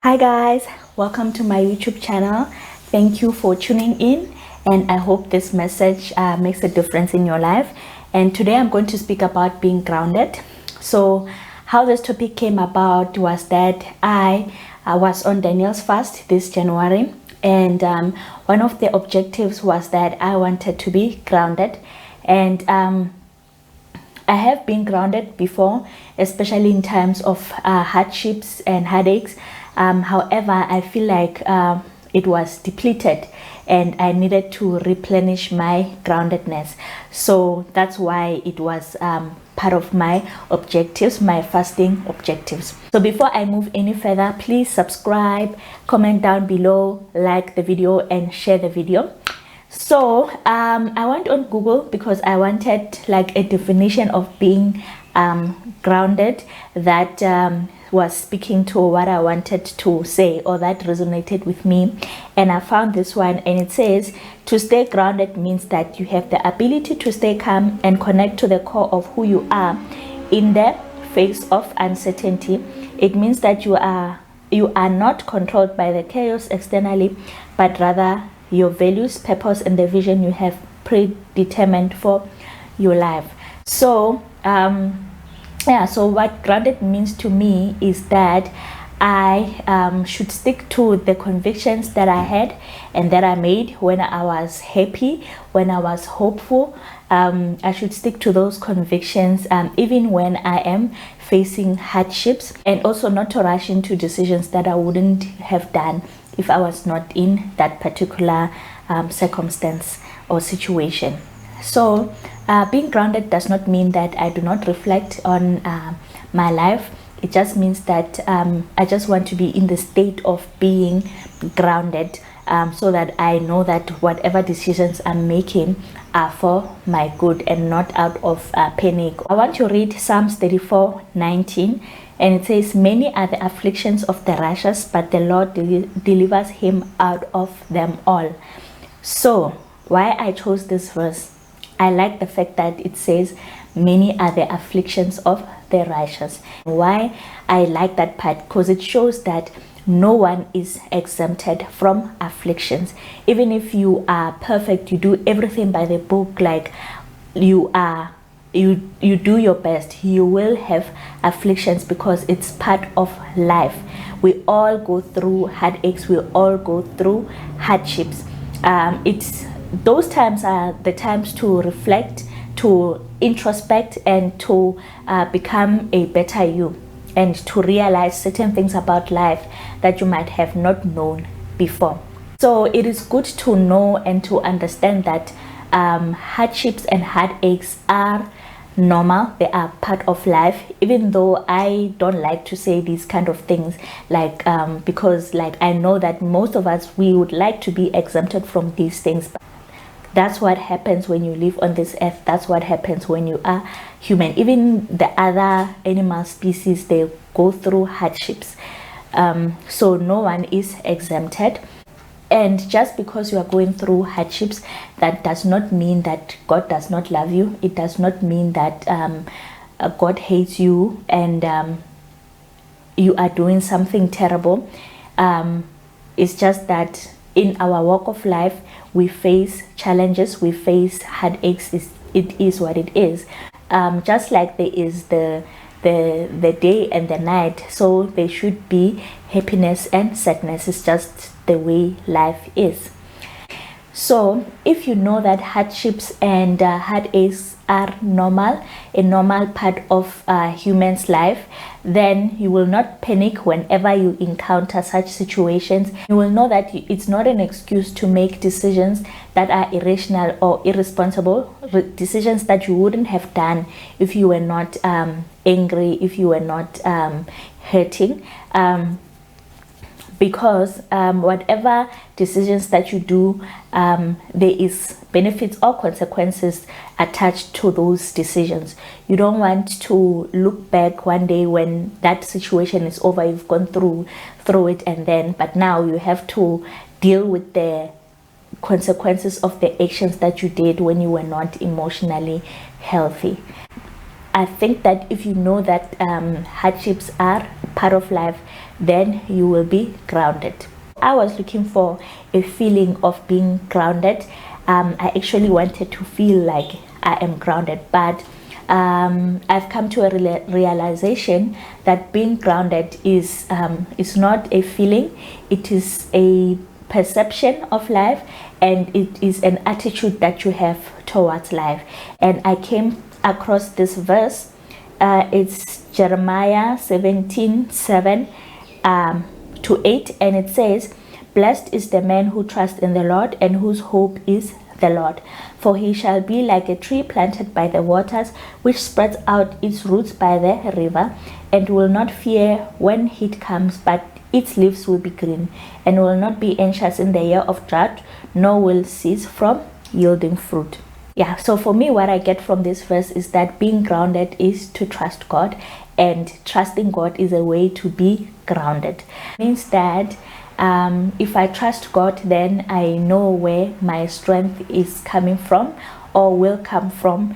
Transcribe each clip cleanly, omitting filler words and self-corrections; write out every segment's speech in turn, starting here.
Hi guys, welcome to my YouTube channel. Thank you for tuning in, and I hope this message makes a difference in your life. And today I'm going to speak about being grounded. So how this topic came about was that I was on Daniel's fast this January, and one of the objectives was that I wanted to be grounded. And I have been grounded before, especially in times of hardships and headaches. However, I feel like it was depleted and I needed to replenish my groundedness. So that's why it was part of my objectives, my fasting objectives. So before I move any further, please subscribe, comment down below, like the video and share the video. So I went on Google because I wanted like a definition of being grounded that was speaking to what I wanted to say or that resonated with me, and I found this one, and it says to stay grounded means that you have the ability to stay calm and connect to the core of who you are in the face of uncertainty. It means that you are not controlled by the chaos externally, but rather your values, purpose, and the vision you have predetermined for your life. So so what grounded means to me is that I should stick to the convictions that I had and that I made when I was happy, when I was hopeful. I should stick to those convictions even when I am facing hardships, and also not to rush into decisions that I wouldn't have done if I was not in that particular circumstance or situation. So being grounded does not mean that I do not reflect on my life. It just means that I just want to be in the state of being grounded, so that I know that whatever decisions I'm making are for my good and not out of panic. I want to read Psalms 34:19, and it says, "Many are the afflictions of the righteous, but the Lord delivers him out of them all." So why I chose this verse, I like the fact that it says many are the afflictions of the righteous. Why I like that part, because it shows that no one is exempted from afflictions. Even if you are perfect, you do everything by the book, like you do your best, you will have afflictions because it's part of life. We all go through heartaches, we all go through hardships. Those times are the times to reflect, to introspect, and to become a better you, and to realize certain things about life that you might have not known before. So it is good to know and to understand that hardships and heartaches are normal. They are part of life, even though I don't like to say these kind of things, like because like I know that most of us, we would like to be exempted from these things. That's what happens when you live on this earth. That's what happens when you are human. Even the other animal species, they go through hardships. So no one is exempted. And just because you are going through hardships, that does not mean that God does not love you. It does not mean that God hates you and you are doing something terrible. It's just that in our walk of life, we face challenges, we face heartaches. It is what it is. Just like there is the day and the night, so there should be happiness and sadness. It's just the way life is. So if you know that hardships and heartaches are normal, a normal part of human's life, then you will not panic whenever you encounter such situations. You will know that it's not an excuse to make decisions that are irrational or irresponsible, decisions that you wouldn't have done if you were not angry, if you were not hurting. Because whatever decisions that you do, there is benefits or consequences attached to those decisions. You don't want to look back one day when that situation is over, you've gone through it, but now you have to deal with the consequences of the actions that you did when you were not emotionally healthy. I think that if you know that hardships are part of life, then you will be grounded. I was looking for a feeling of being grounded. I actually wanted to feel like I am grounded, but I've come to a realization that being grounded is not a feeling, it is a perception of life, and it is an attitude that you have towards life. And I came across this verse. It's Jeremiah 17:7 to 8, and it says, "Blessed is the man who trusts in the Lord and whose hope is the Lord, for he shall be like a tree planted by the waters, which spreads out its roots by the river, and will not fear when heat comes, but its leaves will be green, and will not be anxious in the year of drought, nor will cease from yielding fruit." Yeah, so for me, what I get from this verse is that being grounded is to trust God, and trusting God is a way to be grounded. It means that if I trust God, then I know where my strength is coming from or will come from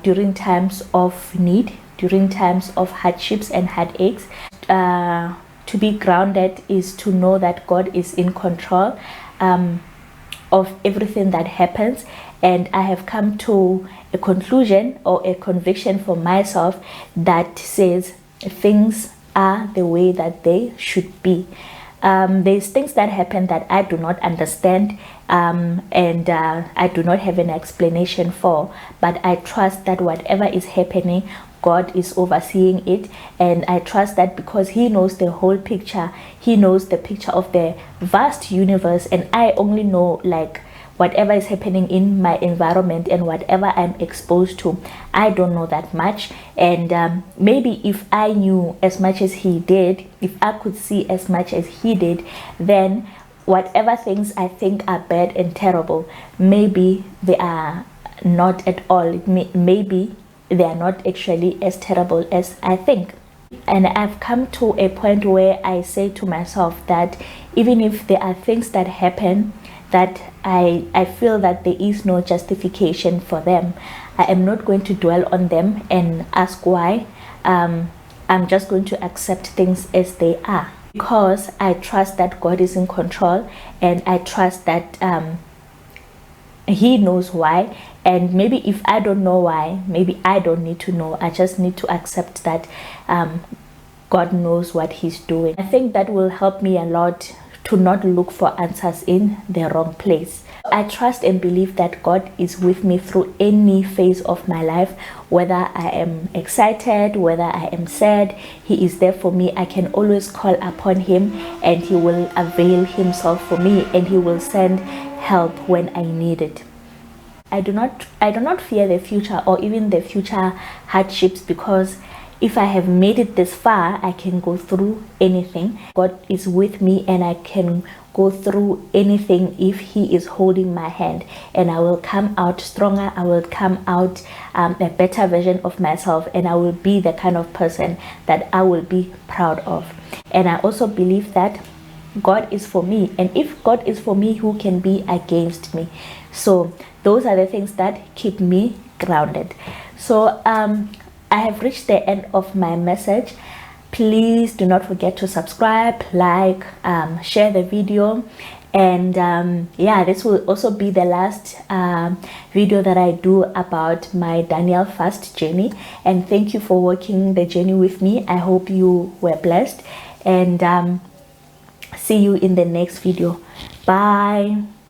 during times of need, during times of hardships and heartaches. To be grounded is to know that God is in control of everything that happens, and I have come to a conclusion or a conviction for myself that says things are the way that they should be. There's things that happen that I do not understand, and I do not have an explanation for, but I trust that whatever is happening, God is overseeing it, and I trust that because he knows the whole picture, he knows the picture of the vast universe, and I only know like whatever is happening in my environment and whatever I'm exposed to. I don't know that much, and maybe if I knew as much as he did, if I could see as much as he did, then whatever things I think are bad and terrible, maybe they are not at all. Maybe they are not actually as terrible as I think. And I've come to a point where I say to myself that even if there are things that happen that I feel that there is no justification for them, I am not going to dwell on them and ask why. I'm just going to accept things as they are, because I trust that God is in control, and I trust that he knows why. And maybe if I don't know why, maybe I don't need to know. I just need to accept that God knows what he's doing. I think that will help me a lot to not look for answers in the wrong place. I trust and believe that God is with me through any phase of my life, whether I am excited, whether I am sad. He is there for me. I can always call upon him, and he will avail himself for me, and he will send help when I need it. I do not fear the future or even the future hardships, because if I have made it this far, I can go through anything. God is with me, and I can go through anything if he is holding my hand, and I will come out stronger. I will come out a better version of myself, and I will be the kind of person that I will be proud of. And I also believe that God is for me, and if God is for me, who can be against me? So those are the things that keep me grounded. So I have reached the end of my message. Please do not forget to subscribe, like, share the video, and yeah, this will also be the last video that I do about my Daniel fast journey. And thank you for walking the journey with me. I hope you were blessed, and see you in the next video. Bye.